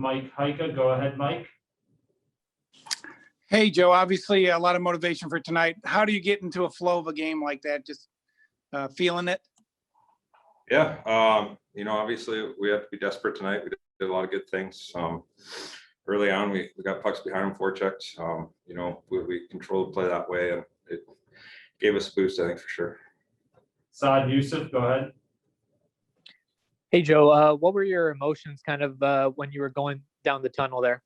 Mike Heika. Go ahead, Mike. Hey, Joe, obviously a lot of motivation for tonight. How do you get into a flow of a game like that? Just feeling it? Yeah, obviously we have to be desperate tonight. We did a lot of good things. Early on, we got pucks behind them, forechecked. We controlled the play that way, and it gave us a boost, I think, for sure. Saad Youssef, go ahead. Hey, Joe, what were your emotions kind of when you were going down the tunnel there?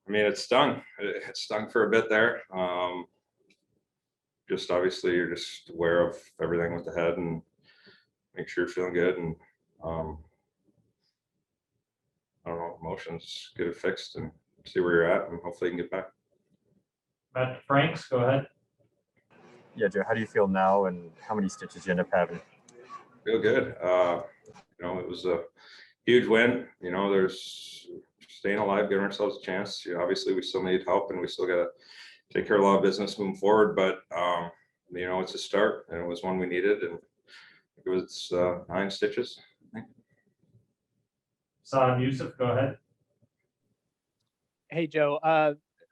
It stung. It stung for a bit there. Just obviously you're just aware of everything with the head and make sure you're feeling good, and I don't know, emotions, get it fixed and see where you're at, and hopefully you can get back. Matt Franks, go ahead. Yeah, Joe, how do you feel now, and how many stitches you end up having? Feel good. It was a huge win. There's staying alive, giving ourselves a chance. Obviously we still need help, and we still got to take care of a lot of business moving forward, but it's a start, and it was one we needed, and it was 9 stitches, I think. Saad Youssef, go ahead. Hey, Joe,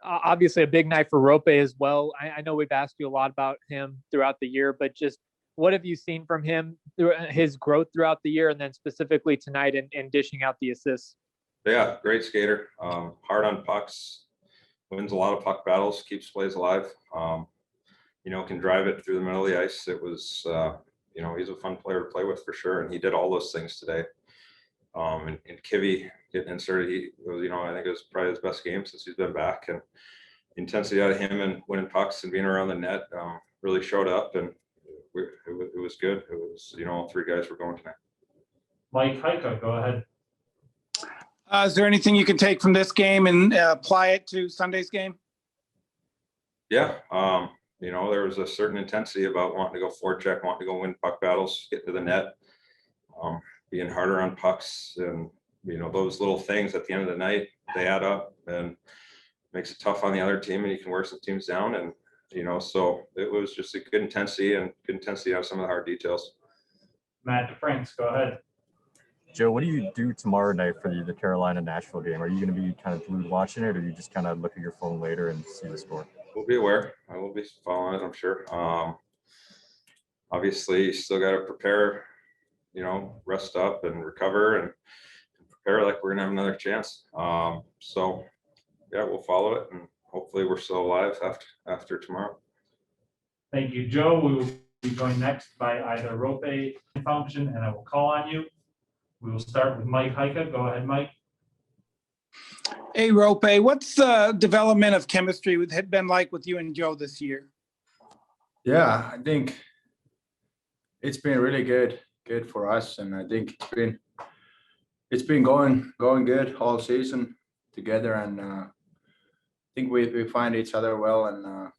obviously a big night for Roope as well. I know we've asked you a lot about him throughout the year, but just what have you seen from him through his growth throughout the year, and then specifically tonight in dishing out the assists? Yeah, great skater. Hard on pucks, wins a lot of puck battles, keeps plays alive. Can drive it through the middle of the ice. It was, he's a fun player to play with for sure, and he did all those things today. And Kivy getting inserted, I think it was probably his best game since he's been back, and the intensity out of him and winning pucks and being around the net really showed up, and it was good. It was, all 3 guys were going tonight. Mike Heika, go ahead. Is there anything you can take from this game and apply it to Sunday's game? Yeah, there was a certain intensity about wanting to go forecheck, wanting to go win puck battles, get to the net, being harder on pucks, and those little things at the end of the night, they add up and makes it tough on the other team, and you can wear some teams down, and so it was just a good intensity out of some of the hard details. Matt Franks, go ahead. Joe, what do you do tomorrow night for the Carolina-Nashville game? Are you going to be kind of glued watching it, or do you just kind of look at your phone later and see the score? We'll be aware. I will be following it, I'm sure. Obviously, you still got to prepare, rest up and recover and prepare like we're going to have another chance. So, yeah, we'll follow it, and hopefully we're still alive after tomorrow. Thank you, Joe. We will be joined next by either Roope function, and I will call on you. We will start with Mike Heika. Go ahead, Mike. Hey, Roope, what's the development of chemistry been like with you and Joe this year? Yeah, I think it's been really good for us, and I think it's been going good all season together, and I think we find each other well, and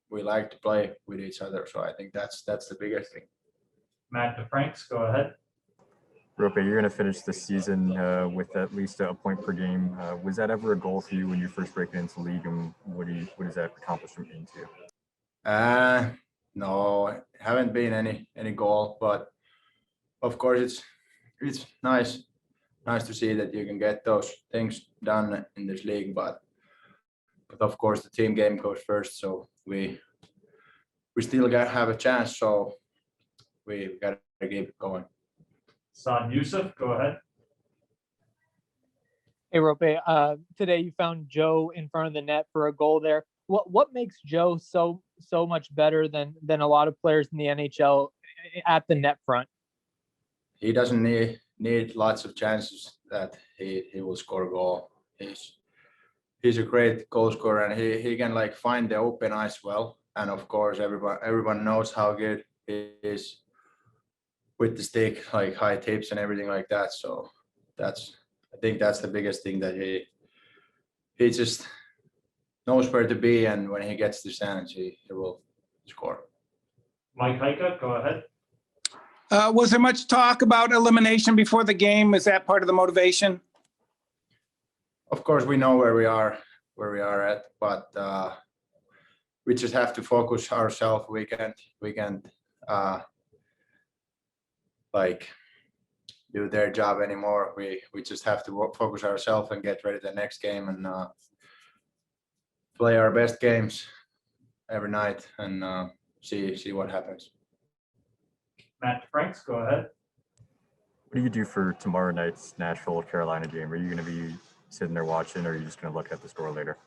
we like to play with each other. So I think that's the biggest thing. Matt Franks, go ahead. Roope, you're going to finish the season with at least a point per game. Was that ever a goal for you when you first break into the league, and what does that accomplishment mean to you? No, it haven't been any goal, but of course it's nice to see that you can get those things done in this league, but of course the team game goes first, so we still have a chance, so we got to keep going. Saad Youssef, go ahead. Hey, Roope, today you found Joe in front of the net for a goal there. What makes Joe so much better than a lot of players in the NHL at the net front? He doesn't need lots of chances that he will score a goal. He's a great goal scorer, and he can like find the open ice well. And of course, everyone knows how good he is with the stick, like high tips and everything like that. So I think that's the biggest thing, that he just knows where to be, and when he gets the chance, he will score. Mike Heika, go ahead. Was there much talk about elimination before the game? Is that part of the motivation? Of course, we know where we are at, but we just have to focus ourselves. We can't like do their job anymore. We just have to focus ourselves and get ready the next game and play our best games every night and see what happens. Matt Franks, go ahead. What do you do for tomorrow night's Nashville Carolina game? Are you going to be sitting there watching, or are you just going to look at the score later?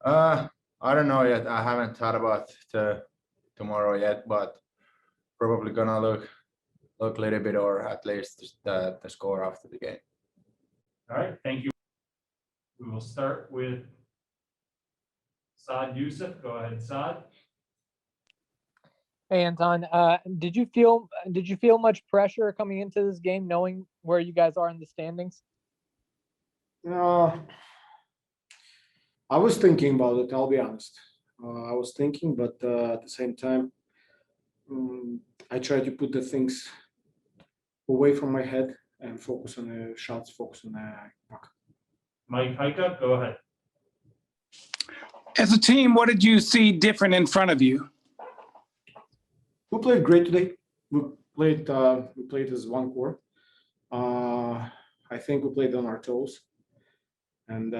I don't know yet. I haven't thought about tomorrow yet, but probably gonna look a little bit, or at least the score after the game. All right, thank you. We will start with Saad Youssef. Go ahead, Saad. Hey, Anton, did you feel much pressure coming into this game, knowing where you guys are in the standings? I was thinking about it, I'll be honest. I was thinking, but at the same time, I try to put the things away from my head and focus on the shots, focus on the puck. Mike Heika, go ahead. As a team, what did you see different in front of you? We played great today. We played as one core. I think we played on our toes, and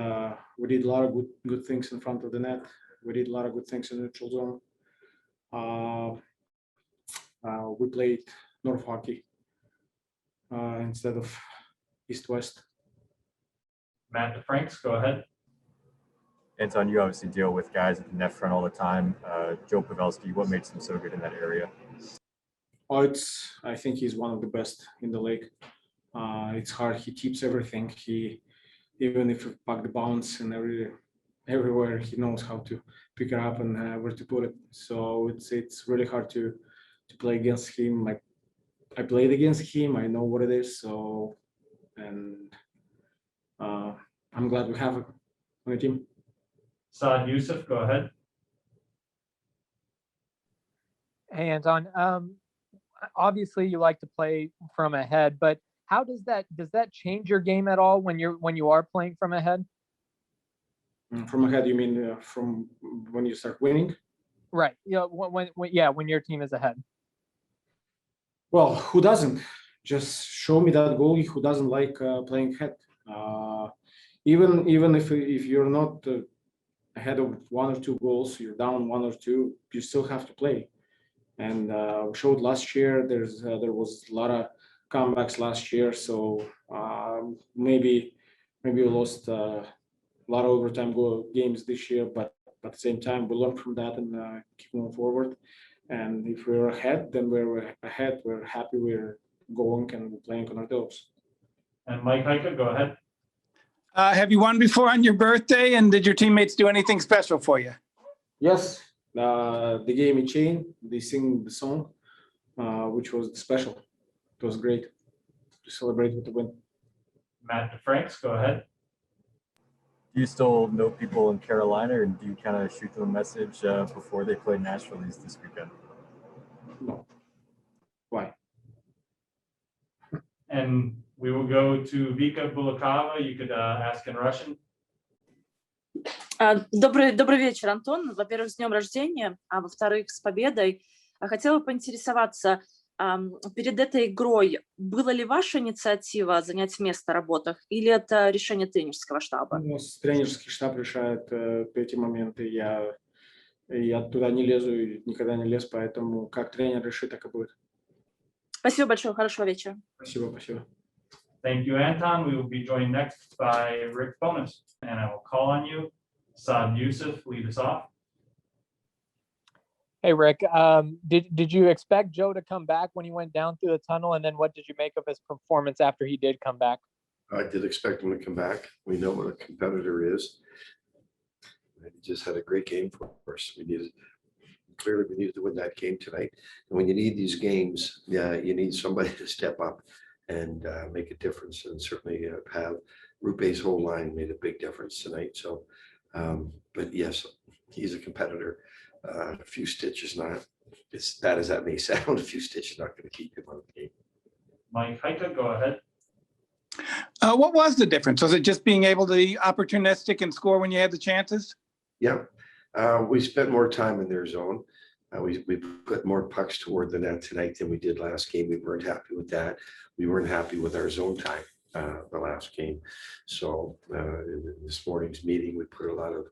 we did a lot of good things in front of the net. We did a lot of good things in the neutral zone. We played North hockey instead of East-West. Matt Franks, go ahead. Anton, you obviously deal with guys at the net front all the time. Joe Pavelski, what makes him so good in that area? I think he's one of the best in the league. It's hard. He keeps everything. Even if you puck the bounce and everywhere, he knows how to pick it up and where to put it. So it's really hard to play against him. Like, I played against him. I know what it is. So, and I'm glad we have him on the team. Saad Youssef, go ahead. Hey, Anton, obviously you like to play from ahead, but how does that change your game at all when you are playing from ahead? From ahead, you mean from when you start winning? Right. You know, when your team is ahead. Well, who doesn't? Just show me that goalie who doesn't like playing ahead. Even if you're not ahead of 1 or 2 goals, you're down 1 or 2, you still have to play. And we showed last year there was a lot of comebacks last year, so maybe we lost a lot of overtime games this year, but at the same time we learn from that and keep moving forward. And if we're ahead, then we're ahead. We're happy we're going and playing on our toes. And Mike Heika, go ahead. Have you won before on your birthday, and did your teammates do anything special for you? Yes, they gave me chain. They sing the song, which was special. It was great to celebrate with the win. Matt Franks, go ahead. Do you still know people in Carolina, or do you kind of shoot them a message before they play Nashville this weekend? No. Why? And we will go to Vika Bulakova. You could ask in Russian. Добрый вечер, Антон. Во-первых, с днем рождения, а во-вторых, с победой. Хотела бы поинтересоваться, перед этой игрой была ли ваша инициатива занять место в работах, или это решение тренерского штаба? Тренерский штаб решает эти моменты. Я туда не лезу и никогда не лез, поэтому как тренер решит, так и будет. Спасибо большое, хорошего вечера. Спасибо. Thank you, Anton. We will be joined next by Rick Bowness, and I will call on you. Saad Youssef, lead us off. Hey, Rick, did you expect Joe to come back when he went down through the tunnel? And then what did you make of his performance after he did come back? I did expect him to come back. We know what a competitor is. And he just had a great game for us. We needed to win that game tonight. And when you need these games, you need somebody to step up and make a difference. And certainly Roope's whole line made a big difference tonight. So, but yes, he's a competitor. A few stitches not, as bad as that may sound, a few stitches not going to keep him on the game. Mike Heika, go ahead. What was the difference? Was it just being able to be opportunistic and score when you had the chances? Yeah, we spent more time in their zone. We put more pucks toward the net tonight than we did last game. We weren't happy with that. We weren't happy with our zone time the last game. So in this morning's meeting, we put a lot of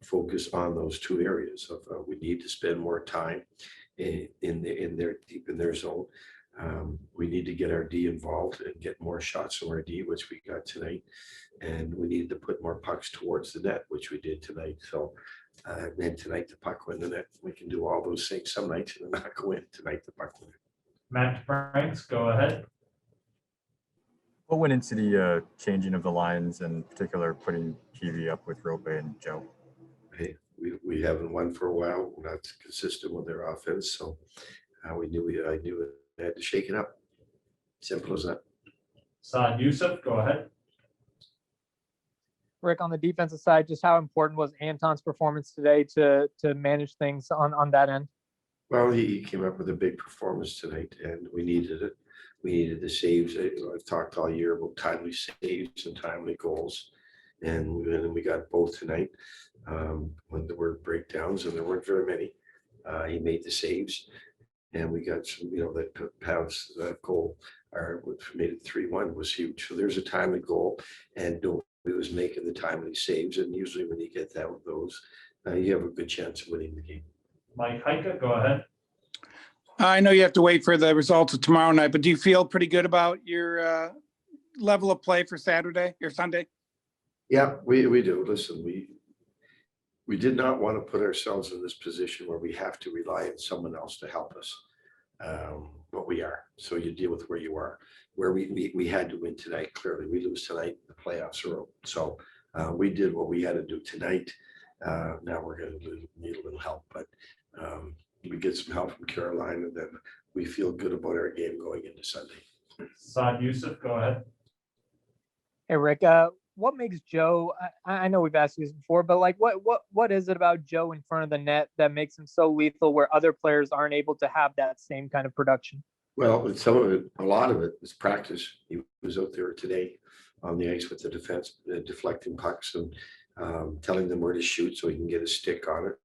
focus on those two areas of we need to spend more time in their deep in their zone. We need to get our D involved and get more shots from our D, which we got tonight. And we needed to put more pucks towards the net, which we did tonight. So and tonight the puck went in the net. We can do all those things some nights and not go in. Tonight the puck went in. Matt Franks, go ahead. What went into the changing of the lines, and in particular putting PV up with Roope and Joe? Hey, we haven't won for a while. We're not consistent with their offense, so I knew I had to shake it up. Simple as that. Saad Youssef, go ahead. Rick, on the defensive side, just how important was Anton's performance today to manage things on that end? Well, he came up with a big performance tonight, and we needed it. We needed the saves. I've talked all year about timely saves and timely goals, and then we got both tonight. When there were breakdowns, and there weren't very many, he made the saves, and we got some. That Pav's goal, which made it 3-1, was huge. So there's a timely goal, and he was making the timely saves, and usually when you get that with those, you have a good chance of winning the game. Mike Heika, go ahead. I know you have to wait for the results of tomorrow night, but do you feel pretty good about your level of play for Saturday or Sunday? Yeah, we do. Listen, we did not want to put ourselves in this position where we have to rely on someone else to help us. But we are. So you deal with where you are. Where we had to win tonight. Clearly, we lose tonight, the playoffs are over. So we did what we had to do tonight. Now we're going to need a little help, but we get some help from Carolina, and then we feel good about our game going into Sunday. Saad Youssef, go ahead. Hey, Rick, what makes Joe, I know we've asked you this before, but like what is it about Joe in front of the net that makes him so lethal where other players aren't able to have that same kind of production? Well, some of it, a lot of it is practice. He was out there today on the ice with the defense, deflecting pucks and telling them where to shoot so he can get a stick on it.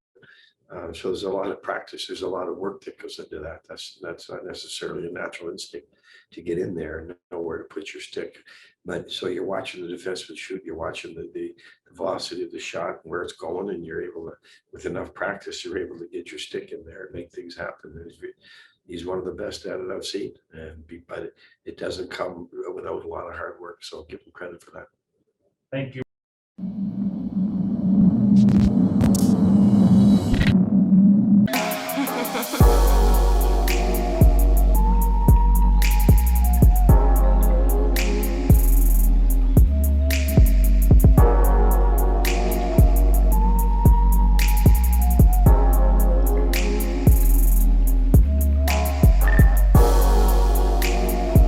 So there's a lot of practice. There's a lot of work that goes into that. That's not necessarily a natural instinct to get in there and know where to put your stick. But so you're watching the defenseman shoot, you're watching the velocity of the shot and where it's going, and you're able to, with enough practice, you're able to get your stick in there and make things happen. He's one of the best at it I've seen, but it doesn't come without a lot of hard work. So give him credit for that. Thank you.